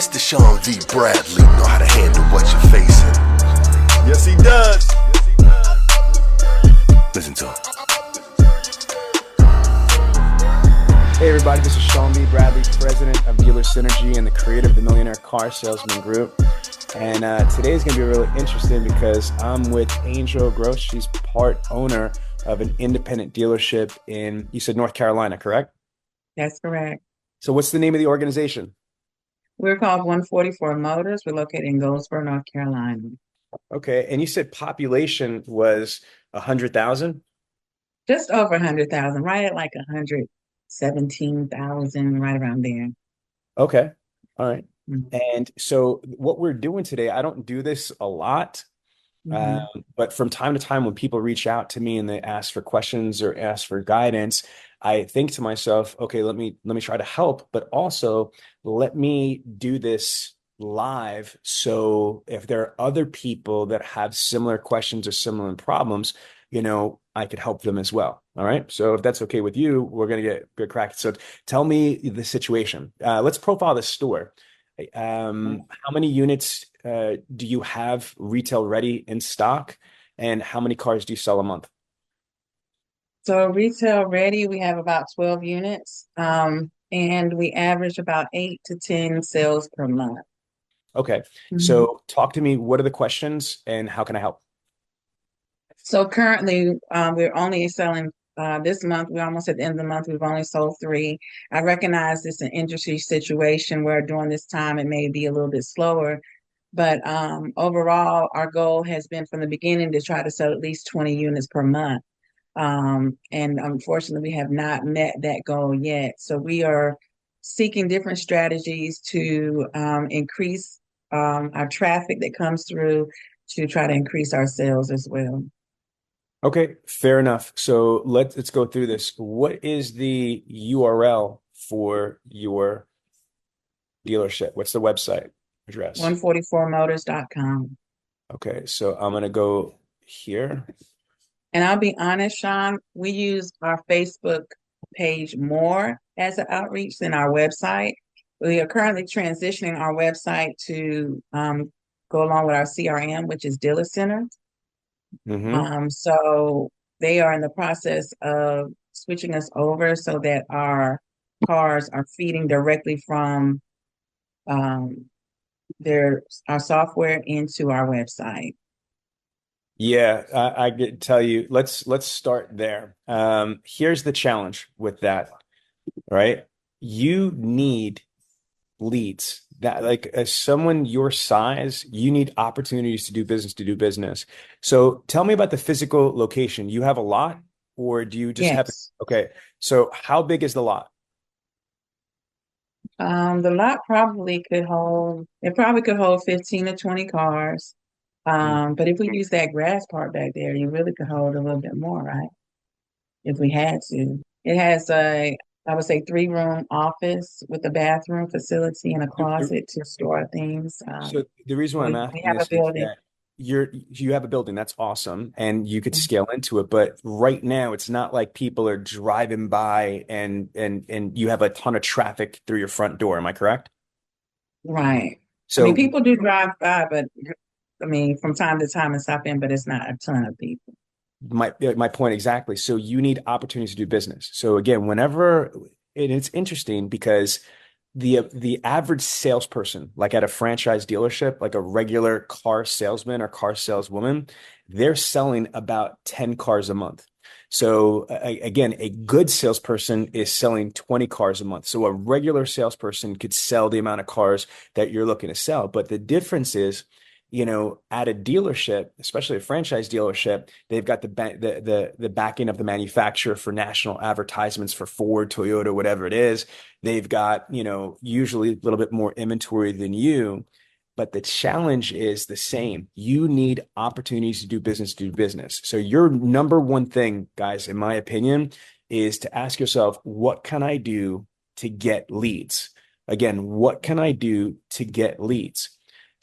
Mr. Sean V. Bradley know how to handle what you're facing. Yes, he does. Listen to him. Hey everybody, this is Sean B. Bradley, president of Dealer Synergy and the creator of the Millionaire Car Salesman group. And today is going to be really interesting because I'm with Angel Gross. She's part owner of an independent dealership in, you said North Carolina, correct? That's correct. So what's the name of the organization? We're called 144 Motors. We're located in Goldsboro, North Carolina. Okay. And you said population was 100,000? Just over 100,000, right at like 117,000, right around there. Okay. All right. Mm-hmm. And so what we're doing today, I don't do this a lot. But from time to time, when people reach out to me and they ask for questions or ask for guidance, I think to myself, okay, let me try to help, but also let me do this live. So if there are other people that have similar questions or similar problems, I could help them as well. All right. So if that's okay with you, we're going to get good crack. So tell me the situation. Let's profile the store. How many units do you have retail ready in stock, and how many cars do you sell a month? So retail ready, we have about 12 units, and we average about 8 to 10 sales per month. Okay. So talk to me. What are the questions and how can I help? So currently, we're only selling this month. We're almost at the end of the month. We've only sold 3. I recognize this is an industry situation where during this time it may be a little bit slower, but overall, our goal has been from the beginning to try to sell at least 20 units per month. And unfortunately, we have not met that goal yet. So we are seeking different strategies to increase our traffic that comes through to try to increase our sales as well. Okay, fair enough. So let's go through this. What is the URL for your dealership? What's the website address? 144motors.com. Okay, so I'm going to go here. And I'll be honest, Sean, we use our Facebook page more as an outreach than our website. We are currently transitioning our website to go along with our CRM, which is Dealer Center. So they are in the process of switching us over so that our cars are feeding directly from our software into our website. Yeah, I get tell you, let's start there. Here's the challenge with that, right? You need leads. That, like, as someone your size, you need opportunities to do business. So tell me about the physical location. You have a lot, or do you just have? Yes. Okay. So how big is the lot? The lot probably could hold 15 to 20 cars. But if we use that grass part back there, you really could hold a little bit more, right? If we had to. It has I would say 3-room office with a bathroom facility and a closet to store things. So the reason why I'm We asking have a this is building. that you have a building, that's awesome, and you could scale into it. But right now, it's not like people are driving by and you have a ton of traffic through your front door. Am I correct? Right. I mean, So people do drive by, but I mean, from time to time and stop in, but it's not a ton of people. my point exactly. So you need opportunities to do business. So again, and it's interesting because the average salesperson, like at a franchise dealership, like a regular car salesman or car saleswoman, they're selling about 10 cars a month. So again, a good salesperson is selling 20 cars a month. So a regular salesperson could sell the amount of cars that you're looking to sell. But the difference is, at a dealership, especially a franchise dealership, they've got the backing of the manufacturer for national advertisements for Ford, Toyota, whatever it is. They've got, usually a little bit more inventory than you, but the challenge is the same. You need opportunities to do business. So your number one thing, guys, in my opinion, is to ask yourself, what can I do to get leads? Again, what can I do to get leads?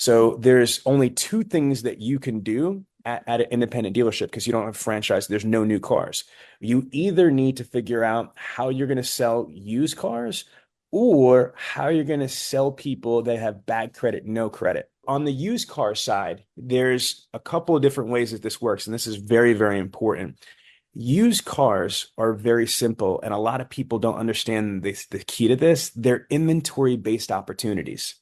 So there's only 2 things that you can do at an independent dealership because you don't have a franchise. There's no new cars. You either need to figure out how you're going to sell used cars, or how you're going to sell people that have bad credit, no credit. On the used car side, there's a couple of different ways that this works, and this is very, very important. Used cars are very simple, and a lot of people don't understand the key to this. They're inventory-based opportunities.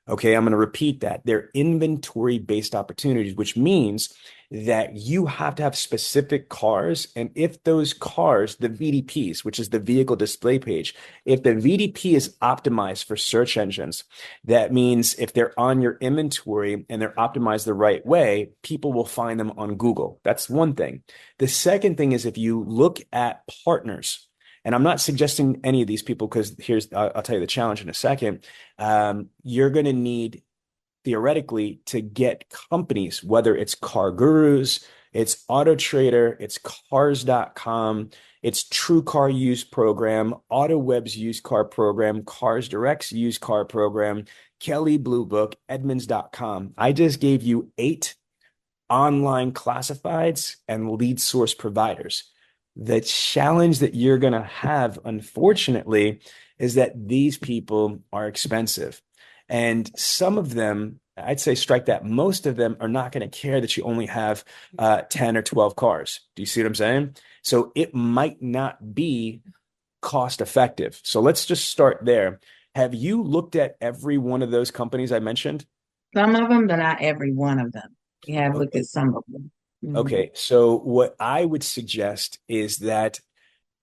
Okay, I'm going to repeat that. They're inventory-based opportunities, which means that you have to have specific cars. And if those cars, the VDPs, which is the vehicle display page, if the VDP is optimized for search engines, that means if they're on your inventory and they're optimized the right way, people will find them on Google. That's one thing. The second thing is if you look at partners, and I'm not suggesting any of these people because I'll tell you the challenge in a second. You're going to need theoretically to get companies, whether it's Car Gurus, it's Auto Trader, it's Cars.com, it's True Car Used Program, AutoWeb's Used Car Program, Cars Direct's Used Car Program, Kelley Blue Book, Edmunds.com. I just gave you 8 online classifieds and lead source providers. The challenge that you're going to have, unfortunately, is that these people are expensive. And some of them, I'd say strike that. Most of them are not going to care that you only have 10 or 12 cars. Do you see what I'm saying? So it might not be cost effective. So let's just start there. Have you looked at every one of those companies I mentioned? Some of them, but not every one of them. We have looked at some of them. Okay, so what I would suggest is that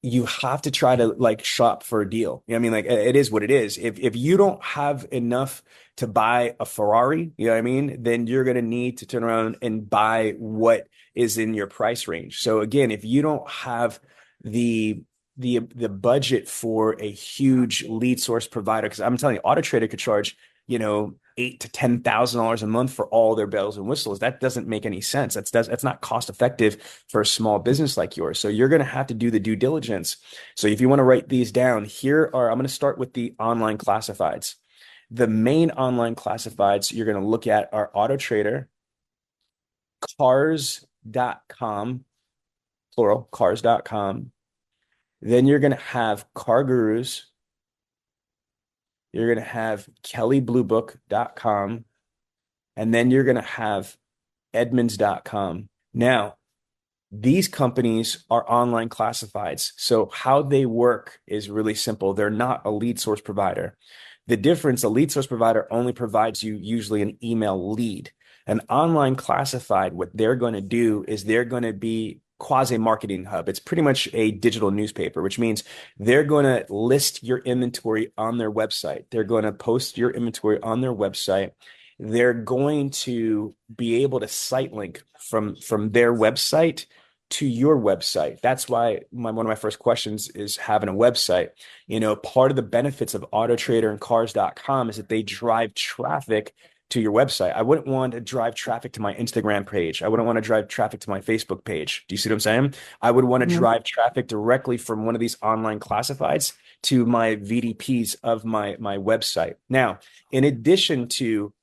you have to try to like shop for a deal. You know what I mean? Like it is what it is. If you don't have enough to buy a Ferrari, you know what I mean, then you're going to need to turn around and buy what is in your price range. So again, if you don't have the budget for a huge lead source provider, because I'm telling you, Auto Trader could charge, $8,000 to $10,000 a month for all their bells and whistles. That doesn't make any sense. That's not cost effective for a small business like yours. So you're going to have to do the due diligence. So if you want to write these down, I'm going to start with the online classifieds. The main online classifieds you're going to look at are Auto Trader, Cars.com, plural, Cars.com. Then you're going to have Car Gurus. You're going to have KelleyBlueBook.com. And then you're going to have Edmunds.com. Now, these companies are online classifieds. So how they work is really simple. They're not a lead source provider. The difference, a lead source provider only provides you usually an email lead. An online classified, what they're going to do is they're going to be quasi-marketing hub. It's pretty much a digital newspaper, which means they're going to list your inventory on their website. They're going to post your inventory on their website. They're going to be able to site link from their website to your website. That's why one of my first questions is having a website. Part of the benefits of Auto Trader and Cars.com is that they drive traffic to your website. I wouldn't want to drive traffic to my Instagram page. I wouldn't want to drive traffic to my Facebook page. Do you see what I'm saying? I would want to drive traffic directly from one of these online classifieds to my VDPs of my website. Now, in addition to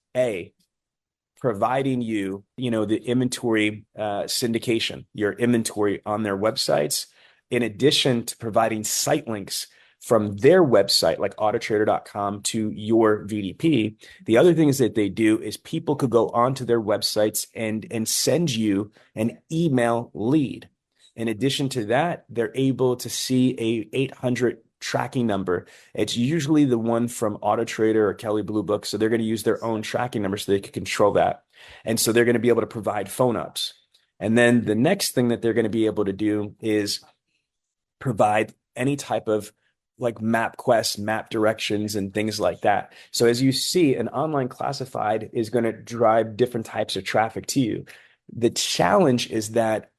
providing you, the inventory syndication, your inventory on their websites, in addition to providing site links from their website, like autotrader.com, to your VDP. The other things that they do is people could go onto their websites and send you an email lead. In addition to that, they're able to see a 800 tracking number. It's usually the one from Auto Trader or Kelley Blue Book. So they're going to use their own tracking number so they can control that. And so they're going to be able to provide phone ups. And then the next thing that they're going to be able to do is provide any type of like map quests, map directions, and things like that. So as you see, an online classified is going to drive different types of traffic to you. The challenge is that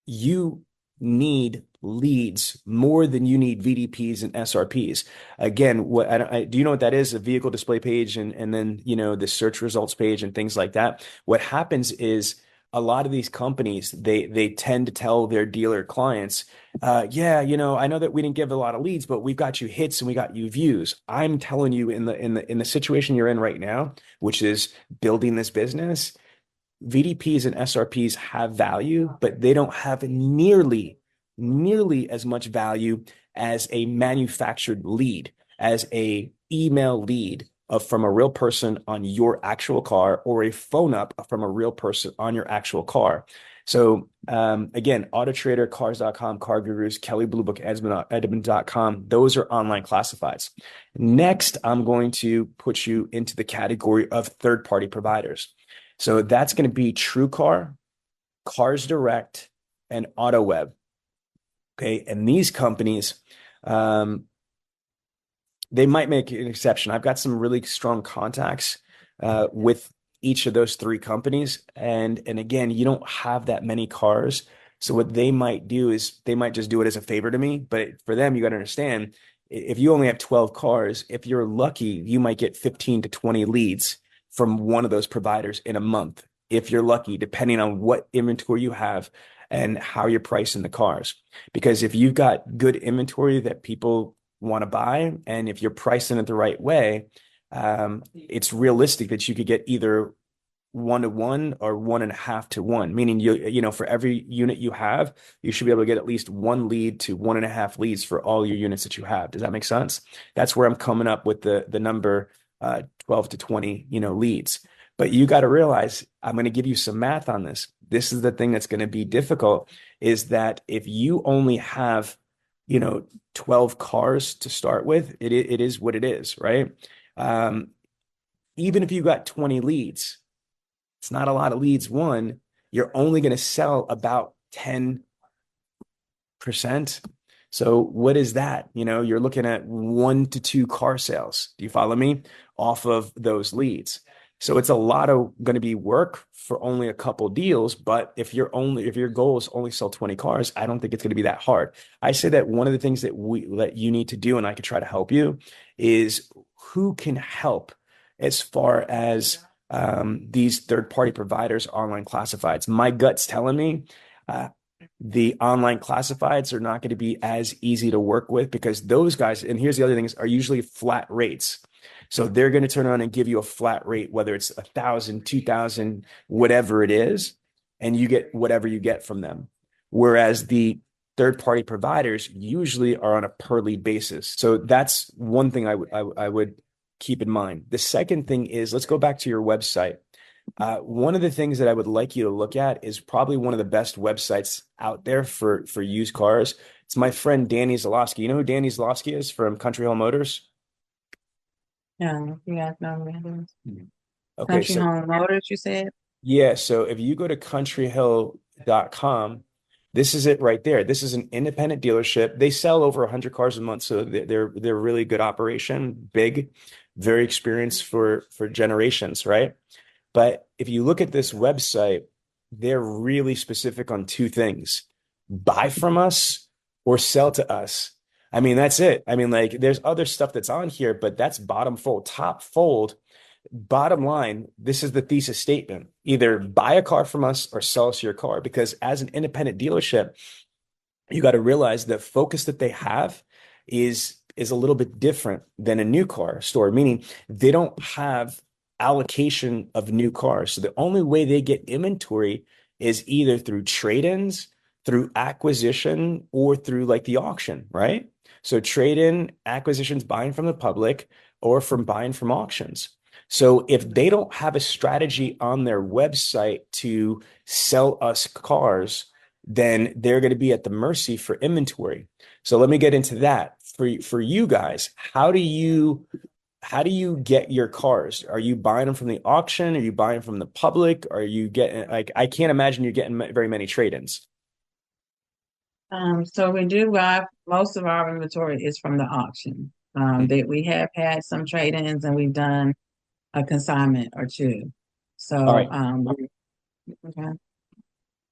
you need leads more than you need VDPs and SRPs. Again, do you know what that is? A vehicle display page and then, the search results page and things like that. What happens is a lot of these companies, they tend to tell their dealer clients, I know that we didn't give a lot of leads, but we've got you hits and we got you views. I'm telling you, in the situation you're in right now, which is building this business, VDPs and SRPs have value, but they don't have nearly as much value as a manufactured lead. as a email lead from a real person on your actual car, or a phone up from a real person on your actual car. So again, AutoTrader, Cars.com, Car Gurus, Kelly Blue Book, Edmund.com, those are online classifieds. Next, I'm going to put you into the category of third-party providers. So that's going to be TrueCar, Cars Direct, and AutoWeb. Okay, and these companies, they might make an exception. I've got some really strong contacts with each of those three companies. And again, you don't have that many cars. So what they might do is they might just do it as a favor to me. But for them, you got to understand, if you only have 12 cars, if you're lucky, you might get 15 to 20 leads from one of those providers in a month. If you're lucky, depending on what inventory you have and how you're pricing the cars. Because if you've got good inventory that people want to buy, and if you're pricing it the right way, it's realistic that you could get either 1-to-1 or 1.5-to-1, meaning for every unit you have, you should be able to get at least 1 lead to 1.5 leads for all your units that you have. Does that make sense? That's where I'm coming up with the number 12 to 20 leads. But you got to realize, I'm going to give you some math on this. This is the thing that's going to be difficult, is that if you only have 12 cars to start with, it is what it is, right? Even if you got 20 leads, it's not a lot of leads. One, you're only going to sell about 10%. So what is that? You're looking at 1 to 2 car sales. Do you follow me? Off of those leads. So it's a lot of going to be work for only a couple deals. But if your goal is only sell 20 cars, I don't think it's going to be that hard. I say that one of the things that you need to do, and I could try to help you, is who can help as far as these third-party providers, online classifieds. My gut's telling me the online classifieds are not going to be as easy to work with, because those guys, and here's the other thing, are usually flat rates. So they're going to turn around and give you a flat rate, whether it's 1,000, 2,000, whatever it is, and you get whatever you get from them. Whereas the third-party providers usually are on a per lead basis. So that's one thing I would keep in mind. The second thing is, let's go back to your website. One of the things that I would like you to look at is probably one of the best websites out there for used cars. It's my friend Danny Zalowski. You know who Danny Zalowski is from Country Hill Motors? Yeah, you guys know who that is. Okay, Country Home Motors, you said? Yeah, so if you go to countryhill.com, this is it right there. This is an independent dealership. They sell over 100 cars a month, so they're really good operation, big, very experienced for generations, right? But if you look at this website, they're really specific on 2 things: buy from us or sell to us. I mean, that's it. I mean, like, there's other stuff that's on here, but that's bottom fold. Top fold, bottom line, this is the thesis statement: either buy a car from us or sell us your car. Because as an independent dealership, you got to realize the focus that they have is a little bit different than a new car store, meaning they don't have allocation of new cars. So the only way they get inventory is either through trade-ins, through acquisition, or through like the auction, right? So trade-in, acquisitions, buying from the public, or from buying from auctions. So if they don't have a strategy on their website to sell us cars, then they're going to be at the mercy for inventory. So let me get into that. For you guys, how do you get your cars? Are you buying them from the auction? Are you buying from the public? Are you getting, like, I can't imagine you're getting very many trade-ins. So we do buy, most of our inventory is from the auction. That we have had some trade-ins, and we've done a consignment or 2. So, All right. Okay.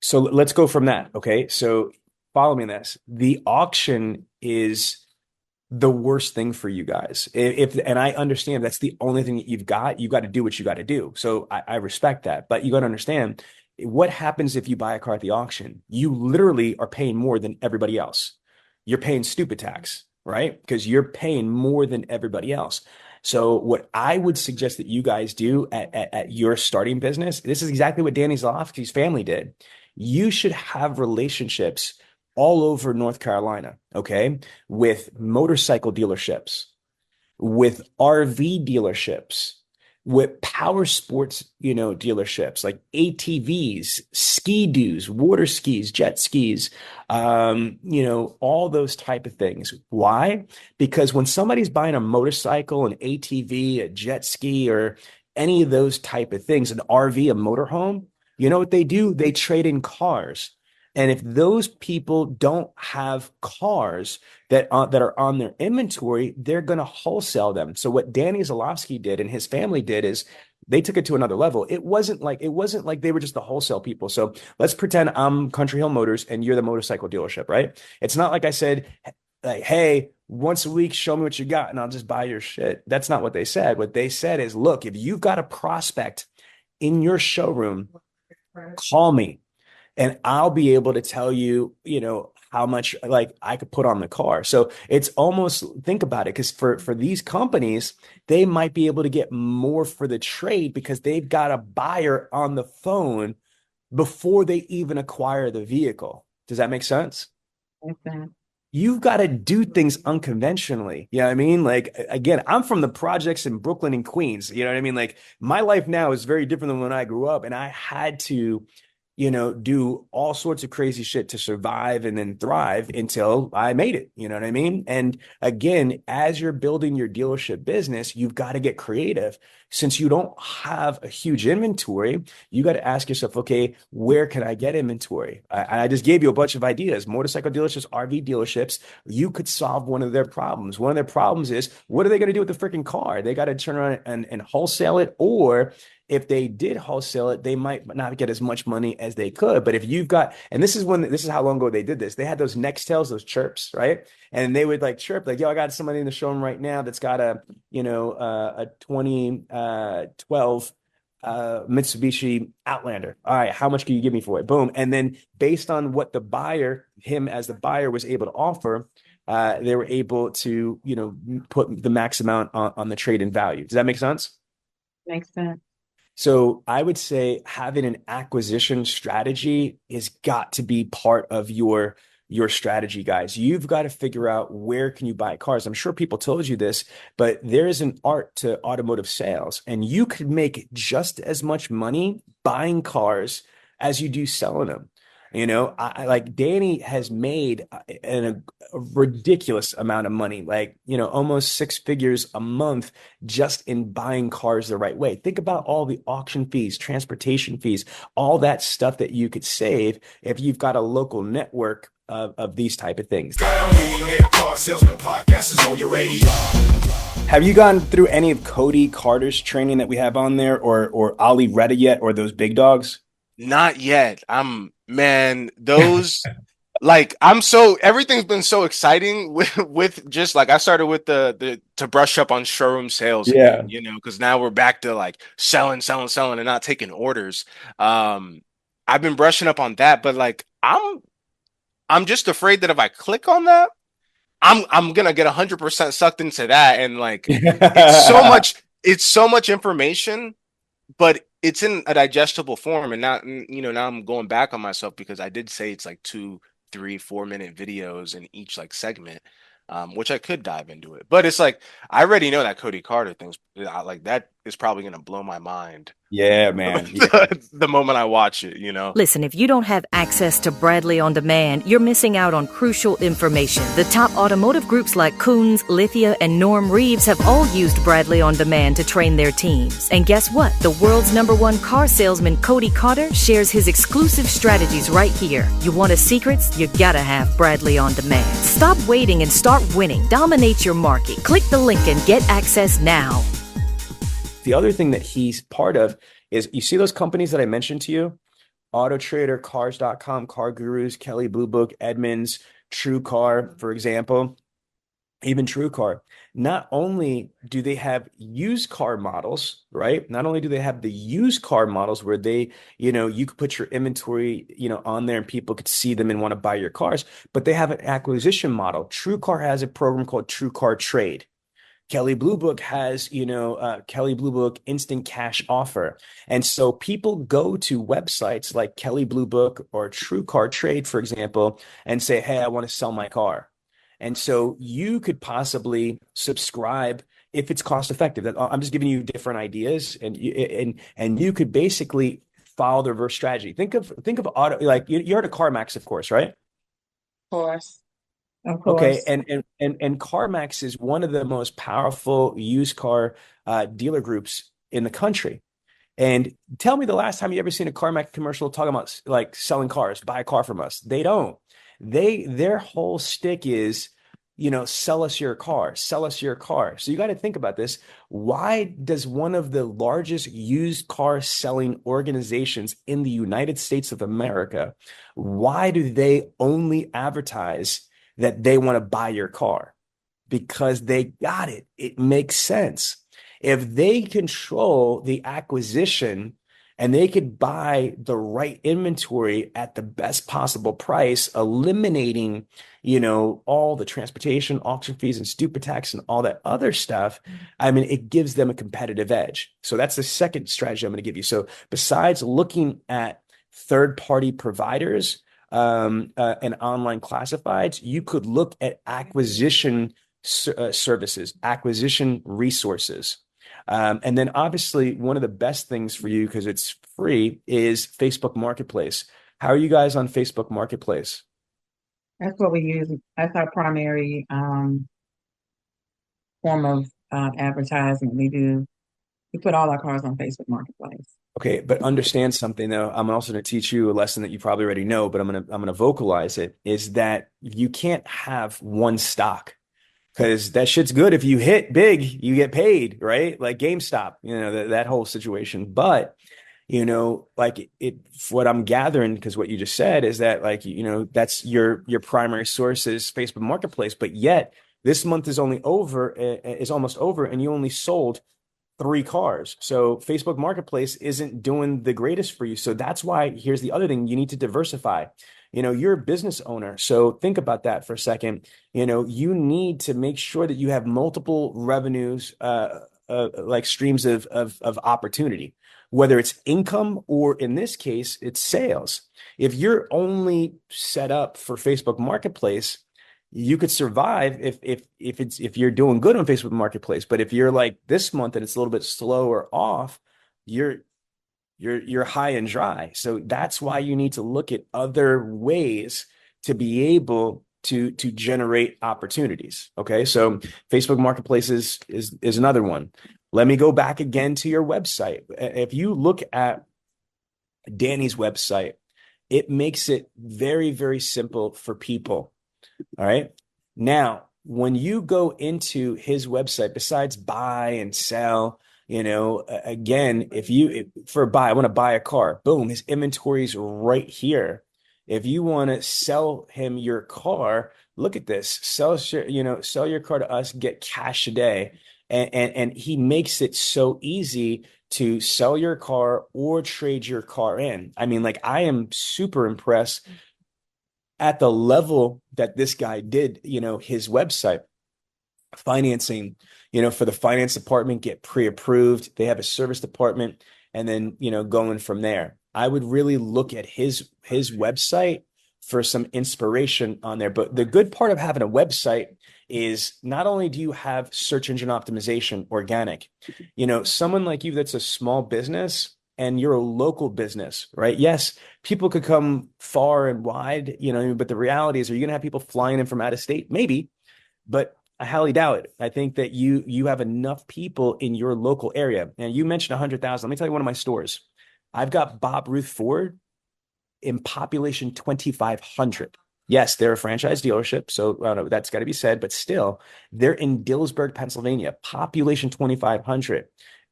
So let's go from that. Okay. So follow me in this. The auction is the worst thing for you guys. And I understand that's the only thing that you got to do what you got to do. So I respect that, but you got to understand what happens if you buy a car at the auction. You literally are paying more than everybody else. You're paying stupid tax, right? Because you're paying more than everybody else. So what I would suggest that you guys do at your starting business, this is exactly what Danny Zalowski's family did. You should have relationships all over North Carolina, okay, with motorcycle dealerships, with RV dealerships, with power sports, dealerships like ATVs, ski-doos, water skis, jet skis, all those type of things. Why? Because when somebody's buying a motorcycle, an ATV, a jet ski, or any of those type of things, an RV, a motorhome, you know what they do? They trade in cars. And if those people don't have cars that are on their inventory, they're going to wholesale them. So what Danny Zalowski did and his family did is they took it to another level. It wasn't like they were just the wholesale people. So let's pretend I'm Country Hill Motors and you're the motorcycle dealership, right? It's not like I said, like, hey, once a week, show me what you got and I'll just buy your shit. That's not what they said. What they said is, look, if you've got a prospect in your showroom, call me and I'll be able to tell you, how much like I could put on the car. So it's almost, think about it, because for these companies, they might be able to get more for the trade because they've got a buyer on the phone before they even acquire the vehicle. Does that make sense? Okay. You've got to do things unconventionally. You know what I mean? Like, again, I'm from the projects in Brooklyn and Queens. You know what I mean? Like, my life now is very different than when I grew up, and I had to do all sorts of crazy shit to survive and then thrive until I made it. You know what I mean? And again, as you're building your dealership business, you've got to get creative. Since you don't have a huge inventory, you got to ask yourself, okay, where can I get inventory? I just gave you a bunch of ideas. Motorcycle dealerships, RV dealerships, you could solve one of their problems. One of their problems is, what are they going to do with the freaking car? They got to turn around and wholesale it, or if they did wholesale it, they might not get as much money as they could. But if you've got, and this is how long ago they did this. They had those Nextels, those chirps, right? And they would like chirp, like, yo, I got somebody in the showroom right now that's got a 2012 Mitsubishi Outlander. All right, how much can you give me for it? Boom. And then based on what the buyer, him as the buyer, was able to offer, they were able to, put the max amount on the trade in value. Does that make sense? Makes sense. So I would say having an acquisition strategy has got to be part of your strategy, guys. You've got to figure out, where can you buy cars. I'm sure people told you this, but there is an art to automotive sales, and you could make just as much money buying cars as you do selling them. I like Danny has made a ridiculous amount of money, like, almost six figures a month just in buying cars the right way. Think about all the auction fees, transportation fees, all that stuff that you could save if you've got a local network of these type of things. Millionaire Car Salesman podcast is on your radio. Have you gone through any of Cody Carter's training that we have on there, or Ali Retta yet, or those big dogs? Not yet. Those everything's been so exciting with just like, I started with the to brush up on showroom sales Yeah. again, because now we're back to like selling and not taking orders. I've been brushing up on that, but like I'm just afraid that if I click on that, I'm gonna get 100% sucked into that, and like it's so much information, but it's in a digestible form. And now I'm going back on myself because I did say it's like 2, 3, 4 minute videos in each like segment, which I could dive into it. But it's like, I already know that Cody Carter thing's like, that is probably going to blow my mind. Yeah, man. The moment I watch it, Listen, if you don't have access to Bradley On Demand, you're missing out on crucial information. The top automotive groups like Coons, Lithia, and Norm Reeves have all used Bradley On Demand to train their teams. And guess what? The world's #1 car salesman, Cody Carter, shares his exclusive strategies right here. You want his secrets? You gotta have Bradley On Demand. Stop waiting and start winning. Dominate your market. Click the link and get access now. The other thing that he's part of is, you see those companies that I mentioned to you? Auto Trader, Cars.com, Car Gurus, Kelley Blue Book, Edmunds, True Car, for example, even True Car. Not only do they have used car models, right? Not only do they have the used car models where they, you could put your inventory, on there and people could see them and want to buy your cars, but they have an acquisition model. True Car has a program called True Car Trade. Kelley Blue Book has, Kelley Blue Book Instant Cash Offer. And so people go to websites like Kelley Blue Book or True Car Trade, for example, and say, hey, I want to sell my car. And so you could possibly subscribe if it's cost effective. I'm just giving you different ideas, and you could basically follow the reverse strategy. Think of auto, like you heard of CarMax, of course, right? course. Of Okay, course. and CarMax is one of the most powerful used car dealer groups in the country. And tell me the last time you ever seen a CarMax commercial talking about like selling cars, buy a car from us. They don't. Their whole stick is, sell us your car, sell us your car. So you got to think about this. Why does one of the largest used car selling organizations in the United States of America, why do they only advertise that they want to buy your car? Because they got it. It makes sense. If they control the acquisition and they could buy the right inventory at the best possible price, eliminating, all the transportation, auction fees, and stupid tax and all that other stuff, I mean, it gives them a competitive edge. So that's the second strategy I'm going to give you. So besides looking at third-party providers and online classifieds, you could look at acquisition services, acquisition resources. And then obviously one of the best things for you, because it's free, is Facebook Marketplace. How are you guys on Facebook Marketplace? That's what we use. That's our primary form of advertising. We put all our cars on Facebook Marketplace. Okay, but understand something though. I'm also going to teach you a lesson that you probably already know, but I'm going to vocalize it, is that you can't have one stock. Because that shit's good. If you hit big, you get paid, right? Like GameStop, that whole situation. But, like what I'm gathering, because what you just said is that, like, that's your primary source is Facebook Marketplace. But yet this month is almost over, and you only sold 3 cars. So Facebook Marketplace isn't doing the greatest for you. So that's why, here's the other thing, you need to diversify. You're a business owner. So think about that for a second. You need to make sure that you have multiple revenues, like streams of opportunity, whether it's income or in this case, it's sales. If you're only set up for Facebook Marketplace, you could survive if you're doing good on Facebook Marketplace. But if you're like this month and it's a little bit slower off, you're high and dry. So that's why you need to look at other ways to be able to generate opportunities. Okay, so Facebook Marketplace is another one. Let me go back again to your website. If you look at Danny's website, it makes it very, very simple for people. All right. Now, when you go into his website, besides buy and sell, again, for a buy, I want to buy a car. Boom, his inventory is right here. If you want to sell him your car, look at this. Sell your car to us, get cash today. And he makes it so easy to sell your car or trade your car in. I mean, like, I am super impressed at the level that this guy did, his website financing, for the finance department, get pre-approved. They have a service department, and then, going from there. I would really look at his website for some inspiration on there. But the good part of having a website is not only do you have search engine optimization, organic, someone like you that's a small business and you're a local business, right? Yes, people could come far and wide, but the reality is, are you going to have people flying in from out of state? Maybe, but I highly doubt it. I think that you have enough people in your local area. And you mentioned 100,000. Let me tell you one of my stores. I've got Bob Ruth Ford in population 2,500. Yes, they're a franchise dealership, so that's got to be said, but still, they're in Dillsburg, Pennsylvania, population 2,500.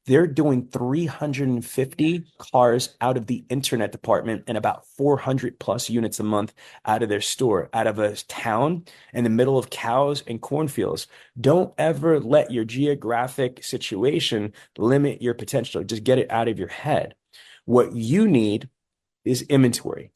They're doing 350 cars out of the internet department and about 400 plus units a month out of their store, out of a town in the middle of cows and cornfields. Don't ever let your geographic situation limit your potential. Just get it out of your head. What you need is inventory.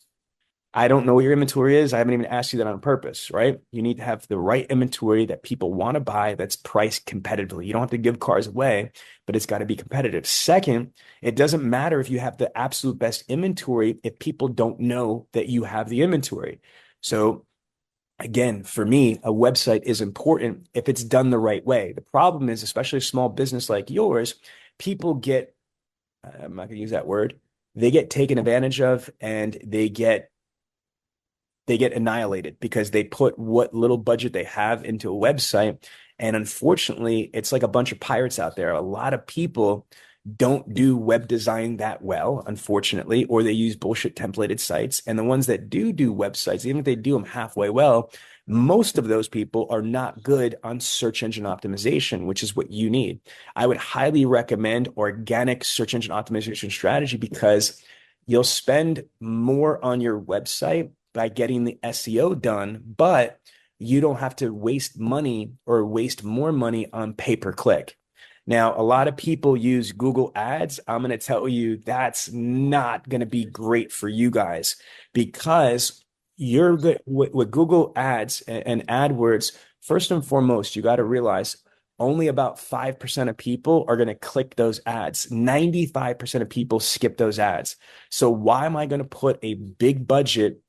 I don't know what your inventory is. I haven't even asked you that on purpose, right? You need to have the right inventory that people want to buy that's priced competitively. You don't have to give cars away, but it's got to be competitive. Second, it doesn't matter if you have the absolute best inventory if people don't know that you have the inventory. So again, for me, a website is important if it's done the right way. The problem is, especially a small business like yours, people get, I'm not going to use that word, they get taken advantage of, and they get annihilated because they put what little budget they have into a website. And unfortunately, it's like a bunch of pirates out there. A lot of people don't do web design that well, unfortunately, or they use bullshit templated sites. And the ones that do websites, even if they do them halfway well, most of those people are not good on search engine optimization, which is what you need. I would highly recommend organic search engine optimization strategy because you'll spend more on your website by getting the SEO done, but you don't have to waste money or waste more money on pay-per-click. Now, a lot of people use Google Ads. I'm going to tell you that's not going to be great for you guys because you're good with Google Ads and AdWords. First and foremost, you got to realize only about 5% of people are going to click those ads. 95% of people skip those ads. So why am I going to put a big budget,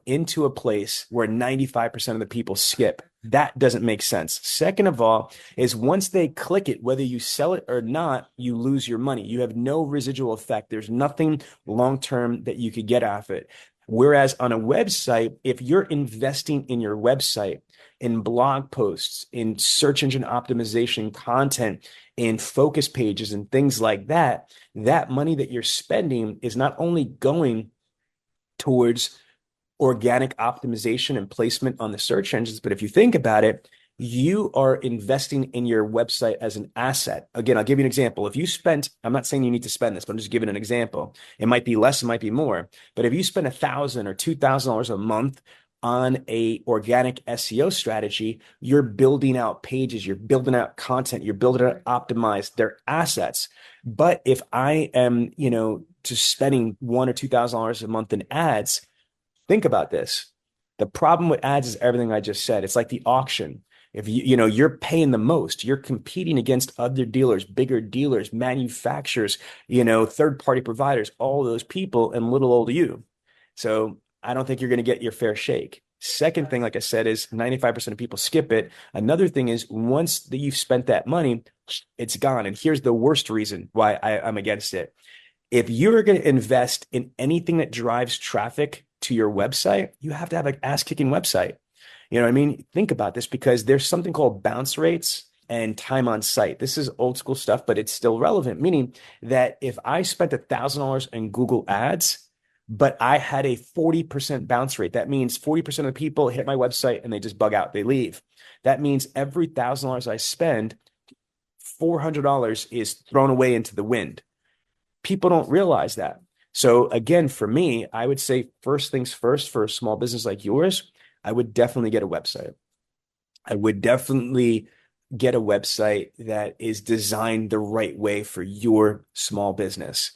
into a place where 95% of the people skip? That doesn't make sense. Second of all, is once they click it, whether you sell it or not, you lose your money. You have no residual effect. There's nothing long-term that you could get off it. Whereas on a website, if you're investing in your website, in blog posts, in search engine optimization content, in focus pages and things like that, that money that you're spending is not only going towards organic optimization and placement on the search engines, but if you think about it, you are investing in your website as an asset. Again, I'll give you an example. If you spent, I'm not saying you need to spend this, but I'm just giving an example. It might be less, it might be more. But if you spend $1,000 or $2,000 a month on a organic SEO strategy, you're building out pages, you're building out content, you're building out optimized, they're assets. But if I am, just spending $1,000 or $2,000 a month in ads, think about this. The problem with ads is everything I just said. It's like the auction. If you're paying the most, you're competing against other dealers, bigger dealers, manufacturers, third-party providers, all those people, and little old you. So I don't think you're going to get your fair shake. Second thing, like I said, is 95% of people skip it. Another thing is once that you've spent that money, it's gone. And here's the worst reason why I'm against it. If you're going to invest in anything that drives traffic to your website, you have to have an ass-kicking website. You know what I mean? Think about this because there's something called bounce rates and time on site. This is old school stuff, but it's still relevant, meaning that if I spent $1,000 in Google Ads, but I had a 40% bounce rate, that means 40% of the people hit my website and they just bug out, they leave. That means every $1,000 I spend, $400 is thrown away into the wind. People don't realize that. So again, for me, I would say first things first for a small business like yours, I would definitely get a website. I would definitely get a website that is designed the right way for your small business.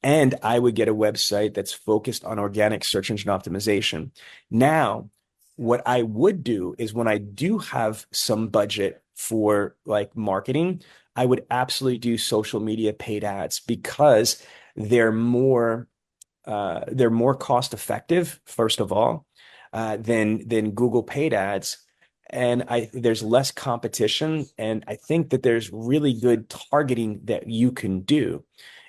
And I would get a website that's focused on organic search engine optimization. Now, what I would do is when I do have some budget for like marketing, I would absolutely do social media paid ads because they're more cost effective, first of all, than Google paid ads. And there's less competition. And I think that there's really good targeting that you can do.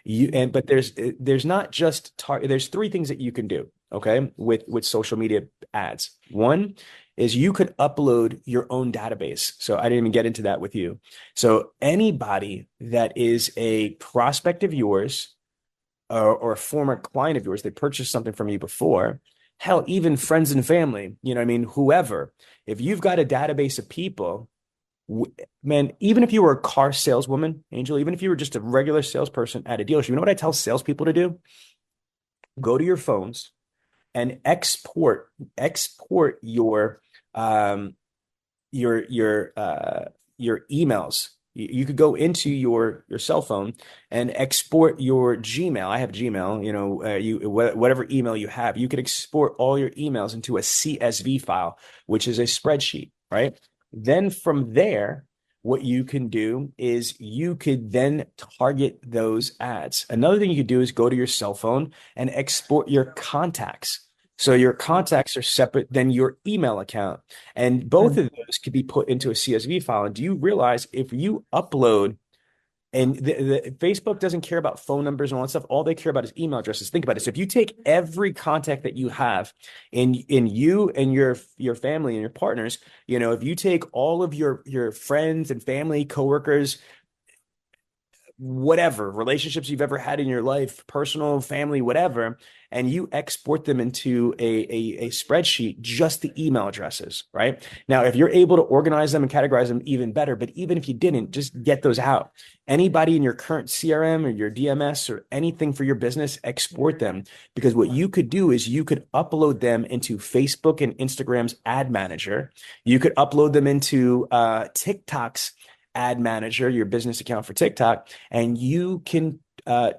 But there's not just there's three things that you can do, okay, with social media ads. One is you could upload your own database. So I didn't even get into that with you. So anybody that is a prospect of yours or a former client of yours, they purchased something from you before, hell, even friends and family, whoever, if you've got a database of people, man, even if you were a car saleswoman, Angel, even if you were just a regular salesperson at a dealership, you know what I tell salespeople to do? Go to your phones and export your emails. You could go into your cell phone and export your Gmail. I have Gmail, whatever email you have, you could export all your emails into a CSV file, which is a spreadsheet, right? Then from there, what you can do is you could then target those ads. Another thing you could do is go to your cell phone and export your contacts. So your contacts are separate than your email account. And both Mhm. of those could be put into a CSV file. And do you realize if you upload, and the Facebook doesn't care about phone numbers and all that stuff. All they care about is email addresses. Think about it. So if you take every contact that you have in you and your family and your partners, if you take all of your friends and family, coworkers, whatever relationships you've ever had in your life, personal, family, whatever, and you export them into a spreadsheet, just the email addresses, right? Now, if you're able to organize them and categorize them, even better. But even if you didn't, just get those out. Anybody in your current CRM or your DMS or anything for your business, export them, because what you could do is you could upload them into Facebook and Instagram's ad manager. You could upload them into TikTok's ad manager, your business account for TikTok, and you can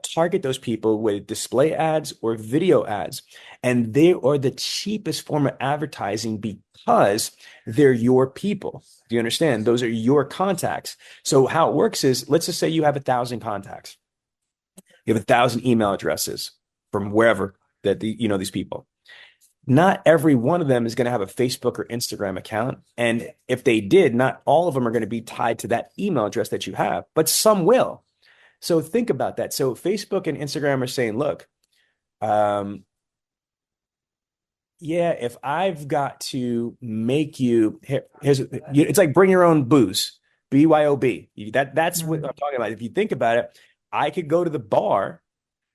target those people with display ads or video ads. And they are the cheapest form of advertising because they're your people. Do you understand? Those are your contacts. So how it works is, let's just say you have 1,000 contacts. You have 1,000 email addresses from wherever that these people. Not every one of them is going to have a Facebook or Instagram account. And if they did, not all of them are going to be tied to that email address that you have, but some will. So think about that. So Facebook and Instagram are saying, look, yeah, if I've got to make it's like bring your own booze, BYOB. That's what I'm talking about. If you think about it, I could go to the bar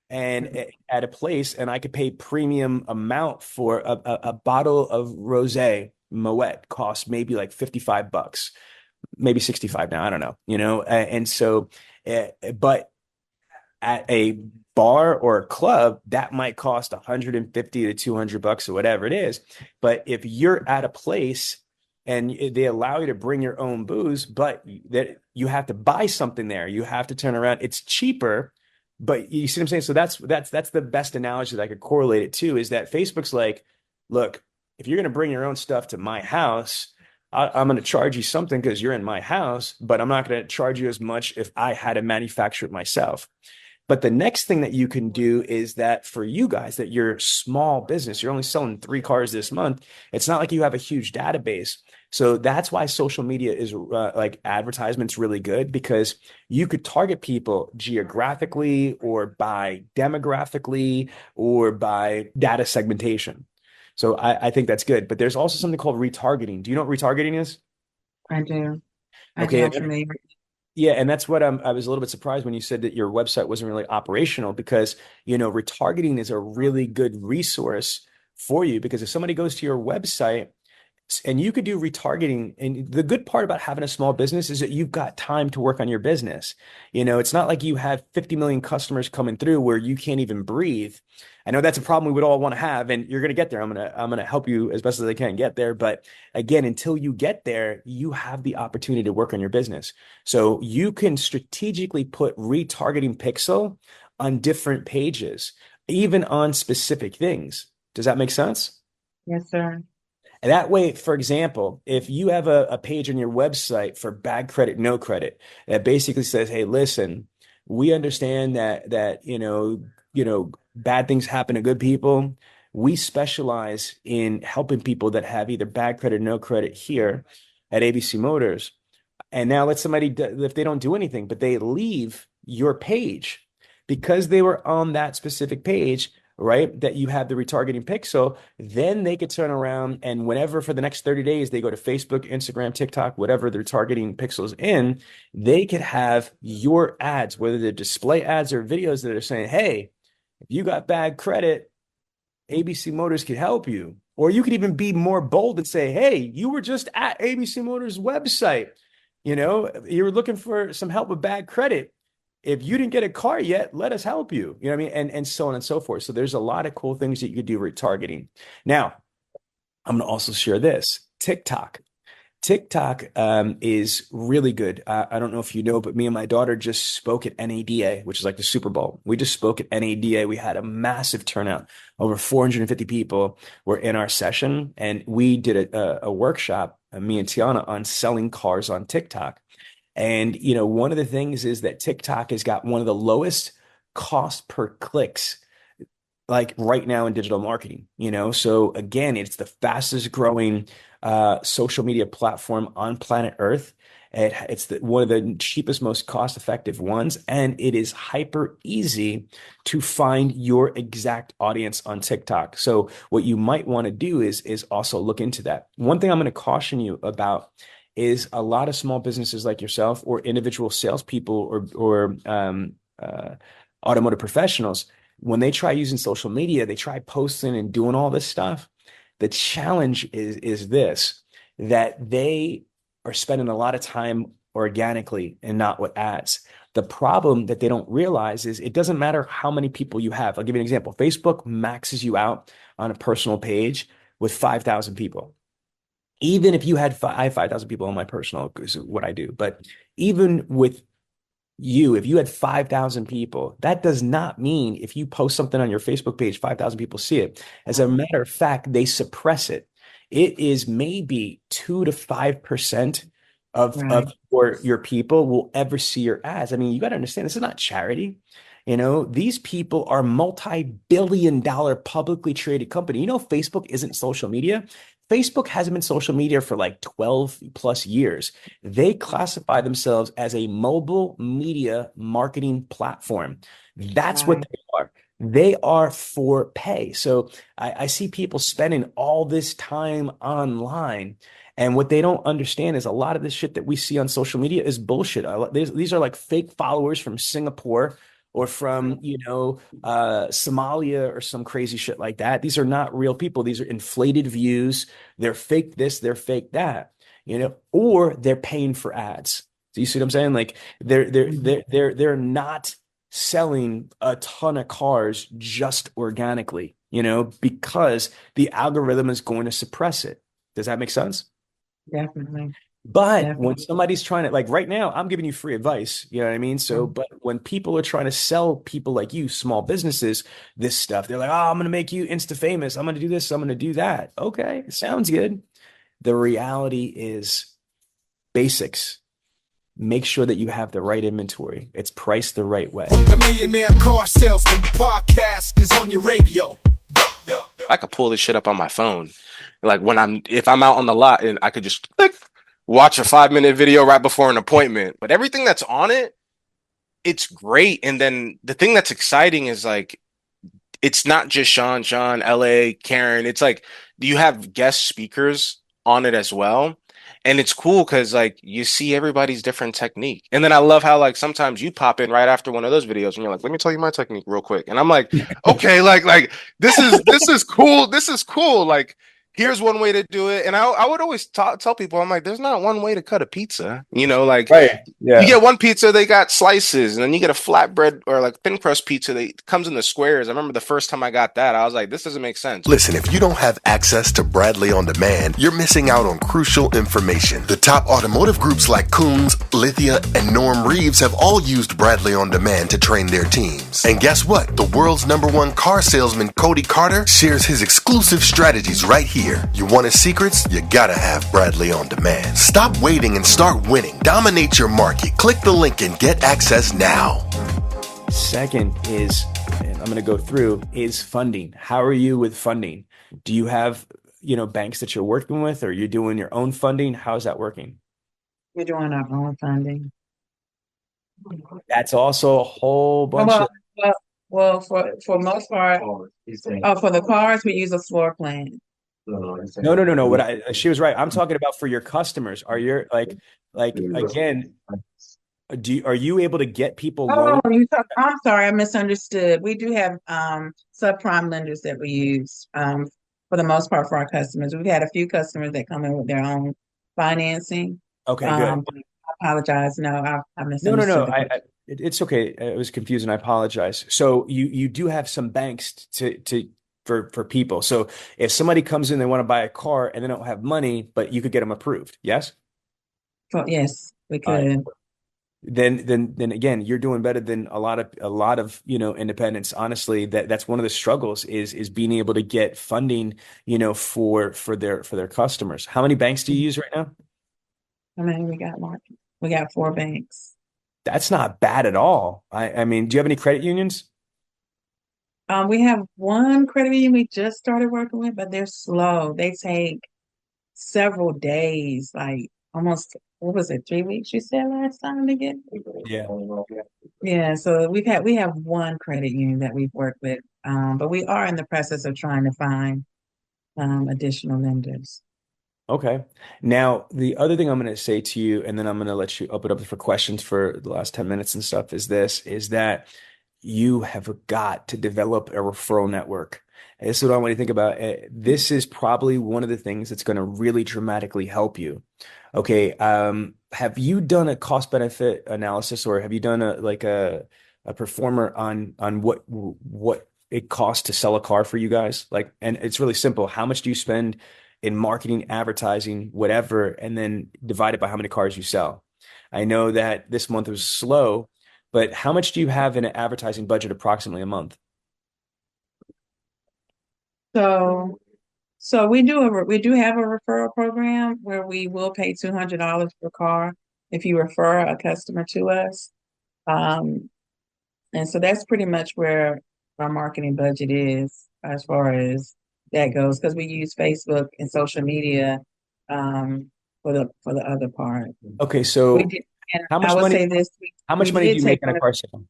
and at a place, and I could pay premium amount for a bottle of rosé Moet, costs maybe like $55, maybe 65 now. I don't know, and so, but at a bar or a club, that might cost 150 to $200 or whatever it is. But if you're at a place and they allow you to bring your own booze, but that you have to buy something there, you have to turn around, it's cheaper. But you see what I'm saying? So that's the best analogy that I could correlate it to, is that Facebook's like, look, if you're going to bring your own stuff to my house, I'm going to charge you something because you're in my house, but I'm not going to charge you as much if I had to manufacture it myself. But the next thing that you can do is that for you guys, that you're small business, you're only selling 3 cars this month. It's not like you have a huge database. So that's why social media is like advertisements really good, because you could target people geographically or by demographically or by data segmentation. So I think that's good. But there's also something called retargeting. Do you know what retargeting is? I do. Okay. I'm familiar. Yeah, and that's what I was a little bit surprised when you said that your website wasn't really operational, because retargeting is a really good resource for you, because if somebody goes to your website and you could do retargeting, and the good part about having a small business is that you've got time to work on your business. It's not like you have 50 million customers coming through where you can't even breathe. I know that's a problem we would all want to have, and you're going to get there. I'm going to help you as best as I can get there. But again, until you get there, you have the opportunity to work on your business. So you can strategically put retargeting pixel on different pages, even on specific things. Does that make sense? Yes, sir. And that way, for example, if you have a page on your website for bad credit, no credit, that basically says, hey, listen, we understand that bad things happen to good people. We specialize in helping people that have either bad credit or no credit here at ABC Motors. And now let somebody, if they don't do anything, but they leave your page because they were on that specific page, right, that you have the retargeting pixel, then they could turn around and whenever for the next 30 days, they go to Facebook, Instagram, TikTok, whatever the retargeting pixels in, they could have your ads, whether they're display ads or videos that are saying, hey, if you got bad credit, ABC Motors could help you. Or you could even be more bold and say, hey, you were just at ABC Motors website. You were looking for some help with bad credit. If you didn't get a car yet, let us help you. You know what I mean? And so on and so forth. So there's a lot of cool things that you could do retargeting. Now, I'm going to also share this. TikTok. TikTok is really good. I don't know if you know, but me and my daughter just spoke at NADA, which is like the Super Bowl. We just spoke at NADA. We had a massive turnout. Over 450 people were in our session, and we did a workshop, me and Tiana, on selling cars on TikTok. And, one of the things is that TikTok has got one of the lowest cost per clicks like right now in digital marketing, So again, it's the fastest growing social media platform on planet Earth. It's one of the cheapest, most cost-effective ones, and it is hyper easy to find your exact audience on TikTok. So what you might want to do is also look into that. One thing I'm going to caution you about is a lot of small businesses like yourself or individual salespeople or automotive professionals, when they try using social media, they try posting and doing all this stuff. The challenge is this, that they are spending a lot of time organically and not with ads. The problem that they don't realize is it doesn't matter how many people you have. I'll give you an example. Facebook maxes you out on a personal page with 5,000 people. Even if you had I have 5,000 people on my personal, is what I do. But even with if you had 5,000 people, that does not mean if you post something on your Facebook page, 5,000 people see it. As a matter of fact, they suppress it. It is maybe 2 to 5% of your people will ever see your ads. I mean, you got to understand, this is not charity. These people are multi-billion-dollar publicly traded company. Facebook isn't social media. Facebook hasn't been social media for like 12 plus years. They classify themselves as a mobile media marketing platform. That's what they are. They are for pay. So I see people spending all this time online. And what they don't understand is a lot of this shit that we see on social media is bullshit. These are like fake followers from Singapore or from, Somalia or some crazy shit like that. These are not real people. These are inflated views. They're fake this, they're fake that, or they're paying for ads. Do you see what I'm saying? Like they're not selling a ton of cars just organically, because the algorithm is going to suppress it. Does that make sense? Definitely. But when somebody's trying to, like right now, I'm giving you free advice, you know what I mean? So, but when people are trying to sell people like you, small businesses, this stuff, they're like, oh, I'm going to make you insta famous. I'm going to do this. I'm going to do that. Okay. Sounds good. The reality is basics. Make sure that you have the right inventory. It's priced the right way. The Millionaire Car Salesman podcast is on your radio. I could pull this shit up on my phone. Like if I'm out on the lot and I could just click, watch a 5-minute video right before an appointment. But everything that's on it, it's great. And then the thing that's exciting is like, it's not just Sean, LA, Karen. It's like, you have guest speakers on it as well. And it's cool because like you see everybody's different technique. And then I love how like sometimes you pop in right after one of those videos and you're like, let me tell you my technique real quick. And I'm like, okay, like this is cool. This is cool. Like, here's one way to do it. And I would always tell people, I'm like, there's not one way to cut a pizza. Like right. Yeah. You get one pizza, they got slices, and then you get a flatbread or like thin crust pizza that comes in the squares. I remember the first time I got that, I was like, this doesn't make sense. Listen, if you don't have access to Bradley On Demand, you're missing out on crucial information. The top automotive groups like Coons, Lithia, and Norm Reeves have all used Bradley On Demand to train their teams. And guess what? The world's #1 car salesman, Cody Carter, shares his exclusive strategies right here. You want his secrets? You gotta have Bradley On Demand. Stop waiting and start winning. Dominate your market. Click the link and get access now. Second is, and I'm going to go through, is funding. How are you with funding? Do you have, banks that you're working with, or you're doing your own funding? How's that working? We're doing our own funding. That's also a whole bunch of... Well, for most part, for the cars, we use a floor plan. No. She was right. I'm talking about for your customers. Are you again? Are you able to get people loans? I'm sorry, I misunderstood. We do have subprime lenders that we use for the most part for our customers. We've had a few customers that come in with their own financing. Okay, good. I apologize. No, I misunderstood. No. It's okay. It was confusing. I apologize. So you do have some banks for people. So if somebody comes in, they want to buy a car and they don't have money, but you could get them approved. Yes. Yes, we could. Then again, you're doing better than a lot of independents. Honestly, that's one of the struggles is being able to get funding, for their customers. How many banks do you use right now? I mean, we got 4 banks. That's not bad at all. I mean, do you have any credit unions? We have one credit union we just started working with, but they're slow. They take several days, like almost, what was it, 3 weeks you said last time to get? Yeah. Yeah, so we have one credit union that we've worked with, but we are in the process of trying to find additional lenders. Okay. Now, the other thing I'm going to say to you, and then I'm going to let you open up for questions for the last 10 minutes and stuff, is that you have got to develop a referral network. And this is what I want you to think about. This is probably one of the things that's going to really dramatically help you. Okay. Have you done a cost benefit analysis, or have you done a performer on what it costs to sell a car for you guys? Like, and it's really simple. How much do you spend in marketing, advertising, whatever, and then divide it by how many cars you sell? I know that this month was slow, but how much do you have in an advertising budget approximately a month? So, we do have a referral program where we will pay $200 per car if you refer a customer to us. Um, and so that's pretty much where our marketing budget is as far as that goes, because we use Facebook and social media for the other part. Okay, We so did, and how I much would money say this, how we much money do did you take make in a on car sale?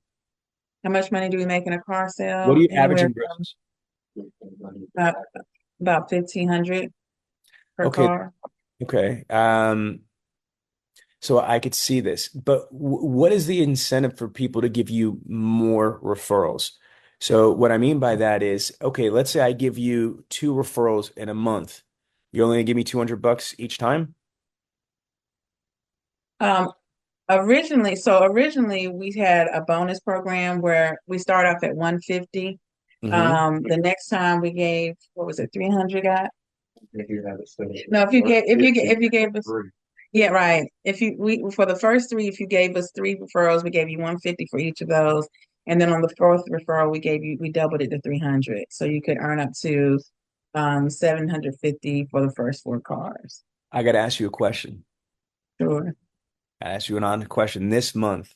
how much money do we make in a car What do sale? you average Anywhere in from grosses? about, about 1,500 per Okay, car. okay. So I could see this, but what is the incentive for people to give you more referrals? So what I mean by that is, okay, let's say I give you two referrals in a month. You're only gonna give me $200 each time? Um, originally we had a bonus program where we start off at 150. Hmm. The next time we gave, what was it, 300 got? No, if you gave us, yeah, right. If you we for the first three, if you gave us three referrals, we gave you 150 for each of those. And then on the fourth referral, we doubled it to 300. So you could earn up to 750 for the first four cars. I got to ask you a question. Sure. I ask you an honest question this month,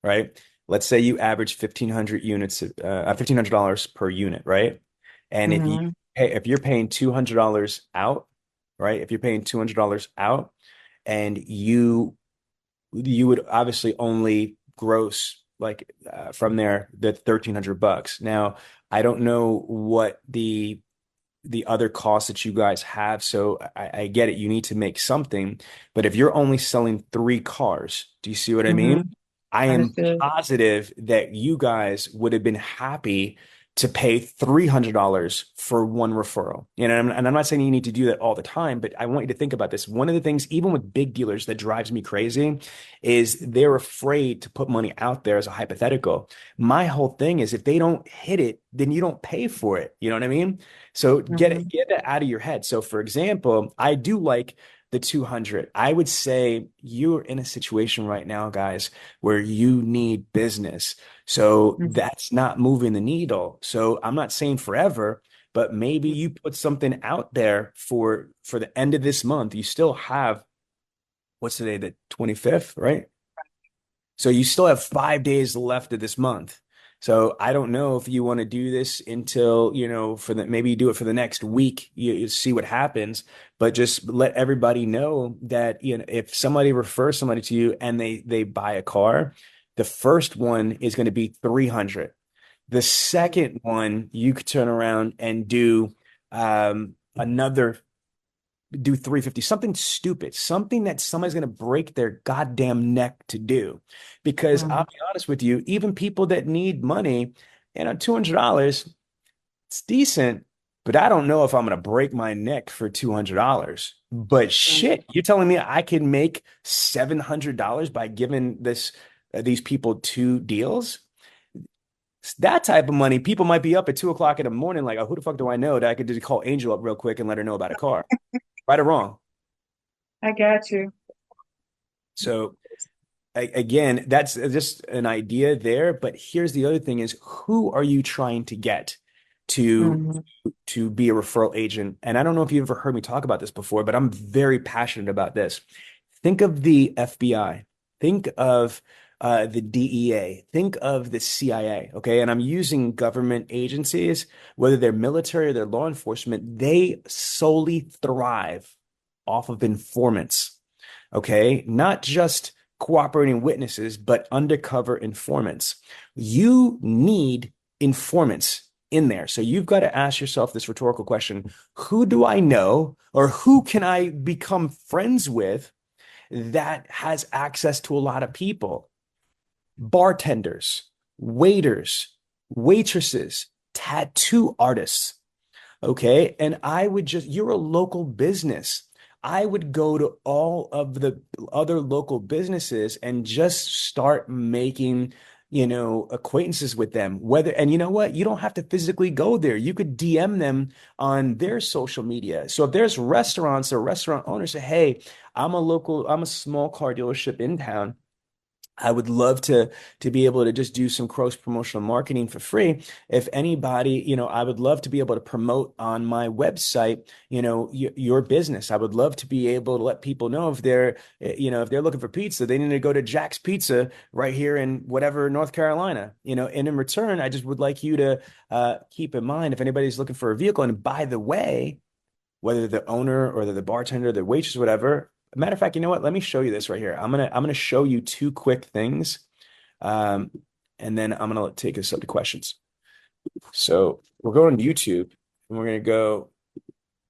right? Let's say you average 1,500 units, $1,500 per unit, right? And Mm-hmm. if you're paying $200 out, right? If you're paying $200 out, and you would obviously only gross like from there the $1,300. Now, I don't know what the other costs that you guys have. So I get it. You need to make something. But if you're only selling three cars, do you see what I Mm-hmm. mean? I am Understood. positive that you guys would have been happy to pay $300 for one referral. You know, and I'm not saying you need to do that all the time, but I want you to think about this. One of the things, even with big dealers, that drives me crazy is they're afraid to put money out there as a hypothetical. My whole thing is if they don't hit it, then you don't pay for it. You know what I mean? So Mm-hmm. get that out of your head. So for example, I do like the 200. I would say you're in a situation right now, guys, where you need business. So that's not moving the needle. So I'm not saying forever, but maybe you put something out there for the end of this month. You still have what's today, the 25th, right? So you still have 5 days left of this month. So I don't know if you want to do this until, for the maybe you do it for the next week, you see what happens, but just let everybody know that, if somebody refers somebody to you and they buy a car, the first one is going to be 300. The second one, you could turn around and another do 350, something stupid, something that somebody's going to break their goddamn neck to do. Because Mm-hmm. I'll be honest with you, even people that need money, $200, it's decent, but I don't know if I'm going to break my neck for $200. But shit, you're telling me I can make $700 by giving these people two deals? That type of money, people might be up at 2 o'clock in the morning, like, oh, who the fuck do I know that I could just call Angel up real quick and let her know about a car? Right or wrong? I got you. So again, that's just an idea there. But here's the other thing is who are you trying to get to Mm-hmm. to be a referral agent? And I don't know if you've ever heard me talk about this before, but I'm very passionate about this. Think of the FBI. Think of the DEA, think of the CIA, okay? And I'm using government agencies, whether they're military or they're law enforcement, they solely thrive off of informants, okay? Not just cooperating witnesses, but undercover informants. You need informants in there. So you've got to ask yourself this rhetorical question: who do I know, or who can I become friends with that has access to a lot of people? Bartenders, waiters, waitresses, tattoo artists. Okay. And I would just, you're a local business. I would go to all of the other local businesses and just start making, acquaintances with them. And you know what? You don't have to physically go there. You could DM them on their social media. So if there's restaurants or restaurant owners say, hey, I'm a small car dealership in town. I would love to be able to just do some cross promotional marketing for free. If anybody, I would love to be able to promote on my website, your business. I would love to be able to let people know if they're looking for pizza, they need to go to Jack's Pizza right here in whatever, North Carolina, and in return, I just would like you to keep in mind if anybody's looking for a vehicle. And by the way, whether the owner or the bartender, the waitress, whatever. Matter of fact, you know what? Let me show you this right here. I'm gonna show you two quick things, and then I'm gonna take us up to questions. So we're going to YouTube, and we're gonna go.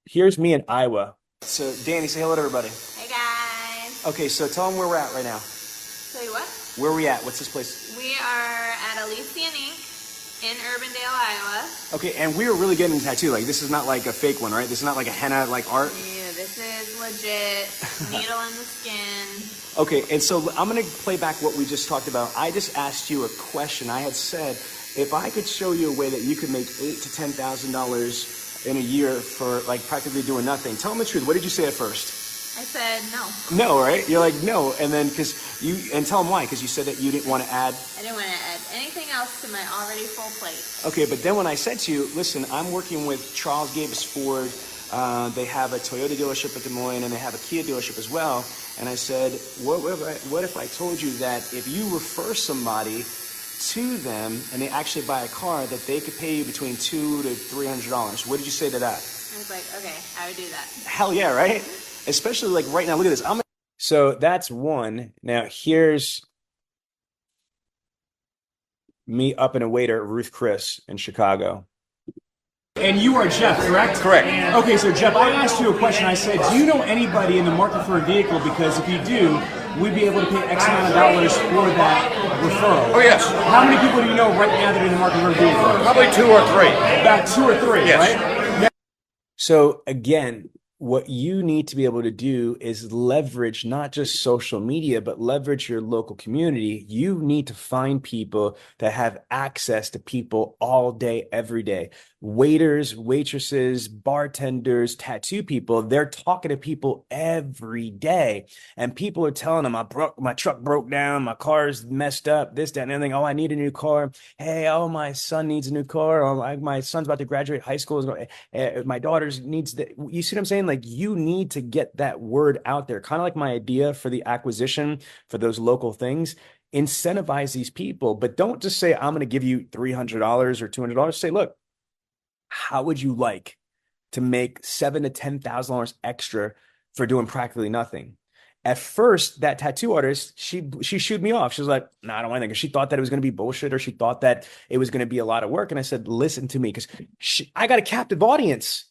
Here's me in Iowa. So Danny, say hello to everybody. Hey guys. Okay, so tell them where we're at right now. Tell you what? Where are we at? What's this place? We are at Elysian Inc. in Urbandale, Iowa. Okay, and we are really getting a tattoo. Like, this is not like a fake one, right? This is not like a henna like art. Yeah, this is legit. Needle in the skin. Okay, and so I'm going to play back what we just talked about. I just asked you a question. I had said, if I could show you a way that you could make $8,000 to $10,000 in a year for like practically doing nothing, tell them the truth. What did you say at first? I said no. No, right? You're like, no. And then and tell them why, because you said that you didn't want to add. I didn't want to add anything else to my already full plate. Okay, but then when I said to you, listen, I'm working with Charles Gabus Ford. They have a Toyota dealership at Des Moines, and they have a Kia dealership as well. And I said, what if I told you that if you refer somebody to them and they actually buy a car, that they could pay you between $200 to $300? What did you say to that? I was like, okay, I would do that. Hell yeah, right? Especially like right now, look at this. So that's one. Now here's me up in a waiter at Ruth Chris in Chicago. And you are Jeff, correct? Correct. Okay, so Jeff, I asked you a question. I said, do you know anybody in the market for a vehicle? Because if you do, we'd be able to pay X amount of dollars for that referral. Oh, yes. How many people do you know right now that are in the market for a vehicle? Probably 2 or 3. About 2 or 3, Yes. right? So again, what you need to be able to do is leverage not just social media, but leverage your local community. You need to find people that have access to people all day, every day. Waiters, waitresses, bartenders, tattoo people, they're talking to people every day. And people are telling them, my truck broke down, my car's messed up, this, that, and everything. Oh, I need a new car. Hey, oh, my son needs a new car. Oh, my son's about to graduate high school. My daughter's needs that. You see what I'm saying? Like, you need to get that word out there. Kind of like my idea for the acquisition for those local things. Incentivize these people, but don't just say, I'm going to give you $300 or $200. Say, look, how would you like to make $7,000 to $10,000 extra for doing practically nothing? At first, that tattoo artist, she shooed me off. She was like, no, I don't want anything. Because she thought that it was going to be bullshit, or she thought that it was going to be a lot of work. And I said, listen to me, because I got a captive audience.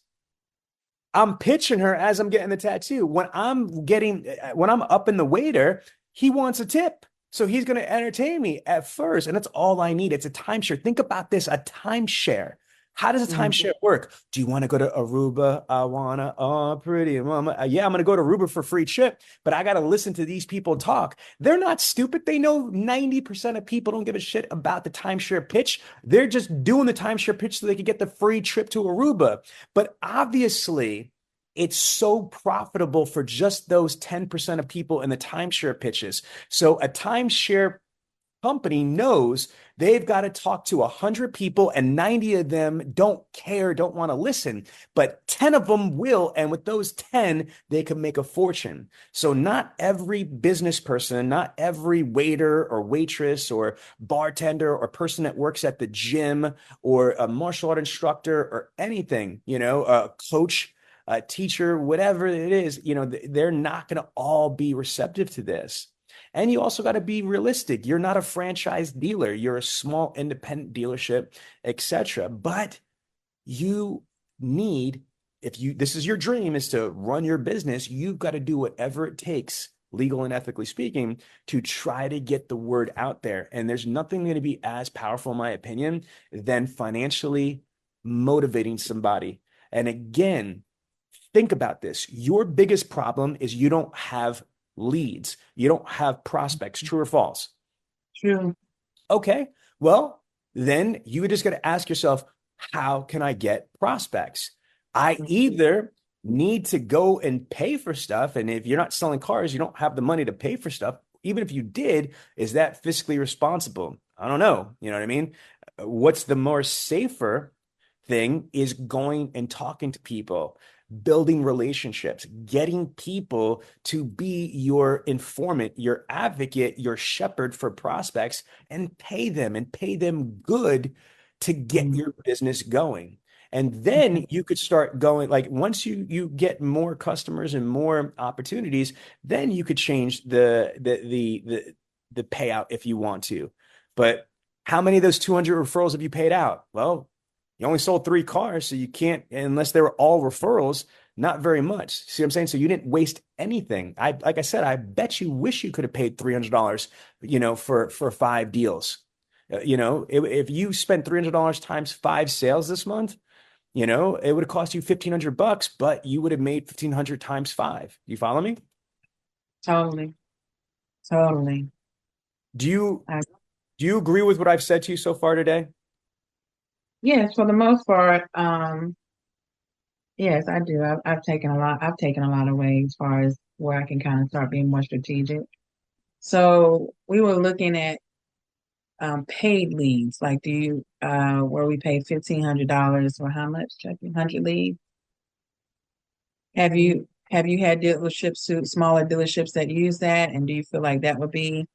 I'm pitching her as I'm getting the tattoo. When I'm up in the waiter, he wants a tip. So he's going to entertain me at first. And that's all I need. It's a timeshare. Think about this, a timeshare. How does a timeshare work? Do you want to go to Aruba? I want to, oh, pretty mama. Yeah, I'm going to go to Aruba for free trip, but I got to listen to these people talk. They're not stupid. They know 90% of people don't give a shit about the timeshare pitch. They're just doing the timeshare pitch so they could get the free trip to Aruba. But obviously, it's so profitable for just those 10% of people in the timeshare pitches. So a timeshare company knows they've got to talk to 100 people and 90 of them don't care, don't want to listen, but 10 of them will. And with those 10, they can make a fortune. So not every business person, not every waiter or waitress or bartender or person that works at the gym or a martial art instructor or anything, a coach, a teacher, whatever it is, they're not going to all be receptive to this. And you also got to be realistic. You're not a franchise dealer. You're a small independent dealership, etc. But you need, this is your dream, is to run your business, you've got to do whatever it takes, legal and ethically speaking, to try to get the word out there. And there's nothing going to be as powerful, in my opinion, than financially motivating somebody. And again, think about this. Your biggest problem is you don't have leads. You don't have prospects. True or false? True. Okay. Well, then you just got to ask yourself, how can I get prospects? I either need to go and pay for stuff. And if you're not selling cars, you don't have the money to pay for stuff. Even if you did, is that fiscally responsible? I don't know. You know what I mean? What's the more safer thing is going and talking to people, building relationships, getting people to be your informant, your advocate, your shepherd for prospects, and pay them good to get your business going. And then you could start going, like, once you get more customers and more opportunities, then you could change the payout if you want to. But how many of those 200 referrals have you paid out? Well, you only sold 3 cars, so you can't, unless they were all referrals, not very much. See what I'm saying? So you didn't waste anything. Like I said, I bet you wish you could have paid $300, for 5 deals. If you spent $300 times 5 sales this month, it would have cost you $1,500, but you would have made 1,500 times 5. You follow me? Totally. Do you agree with what I've said to you so far today? Yes, for the most part, yes, I do. I've taken a lot away as far as where I can kind of start being more strategic. So we were looking at paid leads. Like, do you where we pay $1,500 for how much? Checking 100 leads. Have you had dealerships, smaller dealerships that use that, and do you feel like that would be?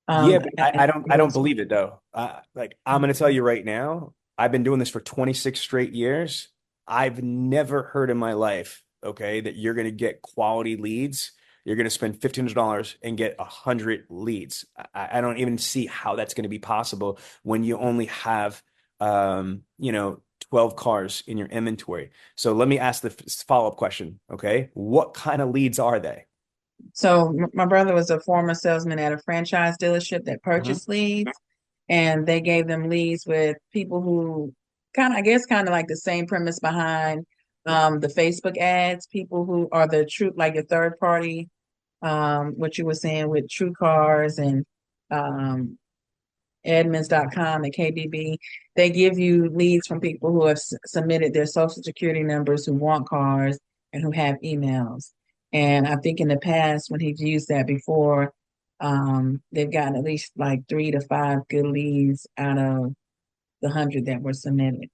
Yeah, but I don't believe it though. I'm going to tell you right now, I've been doing this for 26 straight years. I've never heard in my life, okay, that you're going to get quality leads. You're going to spend $1,500 and get 100 leads. I don't even see how that's going to be possible when you only have, 12 cars in your inventory. So let me ask the follow-up question, okay? What kind of leads are they? So my brother was a former salesman at a franchise dealership that purchased leads, and they gave them leads with people who kind of like the same premise behind the Facebook ads, people who are the true, like a third party, what you were saying with True Cars and Edmunds.com and KBB. They give you leads from people who have submitted their social security numbers, who want cars, and who have emails. And I think in the past, when he's used that before, they've gotten at least like 3 to 5 good leads out of the 100 that were submitted.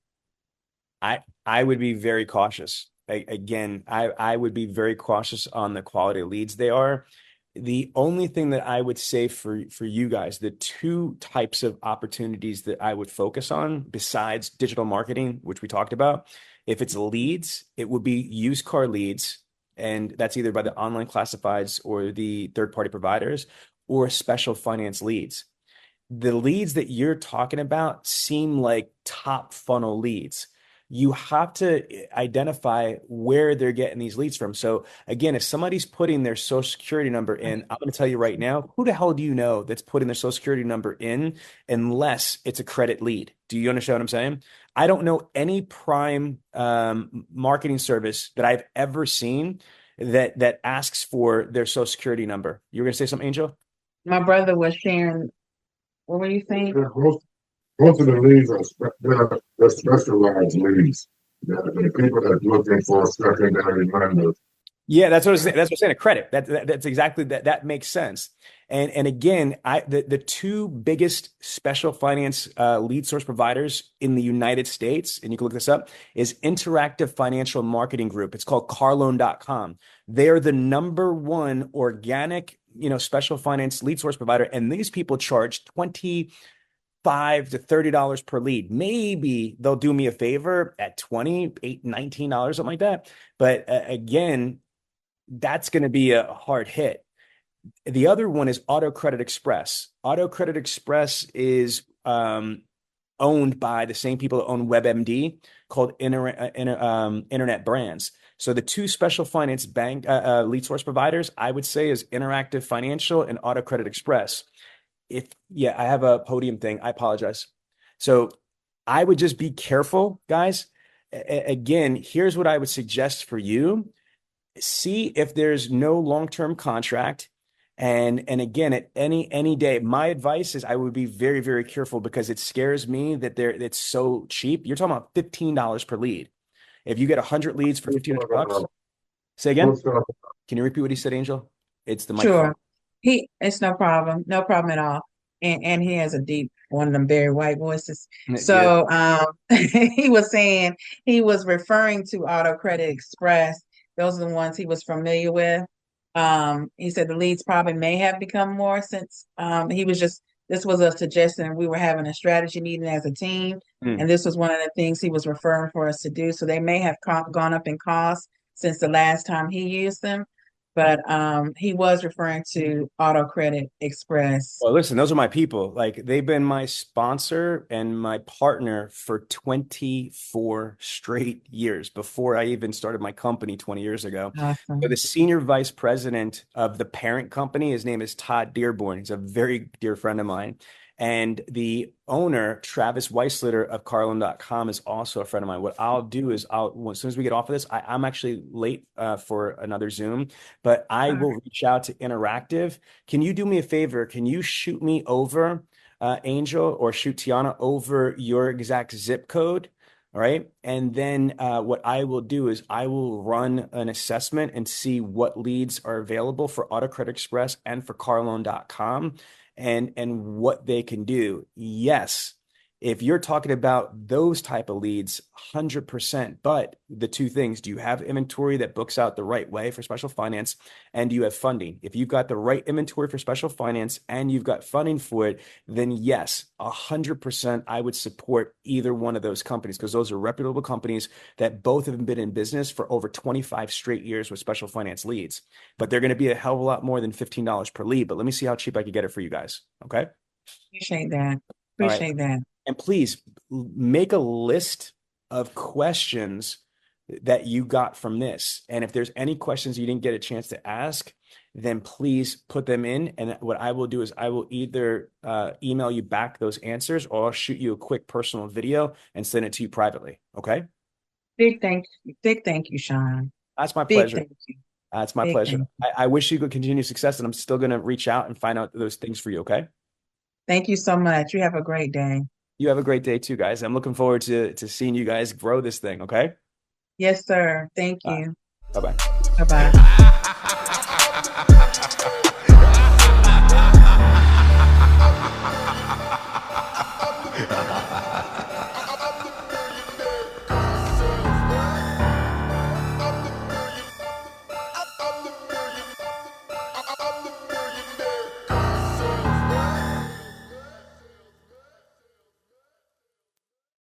I would be very cautious. I would be very cautious on the quality of leads they are. The only thing that I would say for you guys, the 2 types of opportunities that I would focus on besides digital marketing, which we talked about, if it's leads, it would be used car leads. And that's either by the online classifieds or the third-party providers, or special finance leads. The leads that you're talking about seem like top funnel leads. You have to identify where they're getting these leads from. So again, if somebody's putting their social security number in, I'm going to tell you right now, who the hell do you know that's putting their social security number in unless it's a credit lead? Do you understand what I'm saying? I don't know any prime marketing service that I've ever seen that asks for their social security number. You were going to say something, Angel? My brother was sharing, what were you saying? Most of the leads they're specialized leads. The people that's looking for secondary lenders. Yeah, that's what I'm saying. That's what I'm saying. A credit. That's exactly that. That makes sense. And again, the two biggest special finance lead source providers in the United States, and you can look this up, is Interactive Financial Marketing Group. It's called carloan.com. They're the number one organic, special finance lead source provider, and these people charge $25 to $30 per lead. Maybe they'll do me a favor at $28, $19, something like that. But again, that's going to be a hard hit. The other one is Auto Credit Express. Auto Credit Express is owned by the same people that own WebMD, called Internet Brands. So the two special finance bank lead source providers, I would say, is Interactive Financial and Auto Credit Express. I have a podium thing. I apologize. So I would just be careful, guys. Again, here's what I would suggest for you. See if there's no long-term contract. And again, at any day, my advice is I would be very, very careful, because it scares me that it's so cheap. You're talking about $15 per lead. If you get 100 leads for $1,500, say again. Can you repeat what he said, Angel? It's the microphone. Sure. It's no problem. No problem at all. And he has a deep, one of them very white voices. So he was saying, he was referring to Auto Credit Express. Those are the ones he was familiar with. He said the leads probably may have become more since this was a suggestion. We were having a strategy meeting as a team, and this was one of the things he was referring for us to do. So they may have gone up in cost since the last time he used them. But he was referring to Auto Credit Express. Well, listen, those are my people. Like, they've been my sponsor and my partner for 24 straight years before I even started my company 20 years ago. Awesome. So the senior vice president of the parent company, his name is Todd Dearborn. He's a very dear friend of mine. And the owner, Travis Weisslitter of carloan.com, is also a friend of mine. What I'll do is as soon as we get off of this, I'm actually late for another Zoom, but I will reach out to Interactive. Can you do me a favor? Can you shoot me over, Angel, or shoot Tiana over your exact zip code? All right. And then what I will do is I will run an assessment and see what leads are available for Auto Credit Express and for carloan.com. And what they can do. Yes, if you're talking about those type of leads, 100%. But the two things: do you have inventory that books out the right way for special finance, and do you have funding? If you've got the right inventory for special finance and you've got funding for it, then yes, 100%, I would support either one of those companies, because those are reputable companies that both have been in business for over 25 straight years with special finance leads. But they're going to be a hell of a lot more than $15 per lead. But let me see how cheap I can get it for you guys. Okay. Appreciate that. Appreciate that. And please make a list of questions that you got from this. And if there's any questions you didn't get a chance to ask, then please put them in. And what I will do is I will either email you back those answers, or I'll shoot you a quick personal video and send it to you privately. Okay? Big thank you, Sean. That's my Big pleasure. thank you. That's my Big pleasure. I wish you good continued success, and I'm still going to reach out and find out those things for you. Okay? Thank you so much. You have a great day. You have a great day too, guys. I'm looking forward to seeing you guys grow this thing. Okay? Yes, sir. Thank you. Bye-bye. Bye-bye.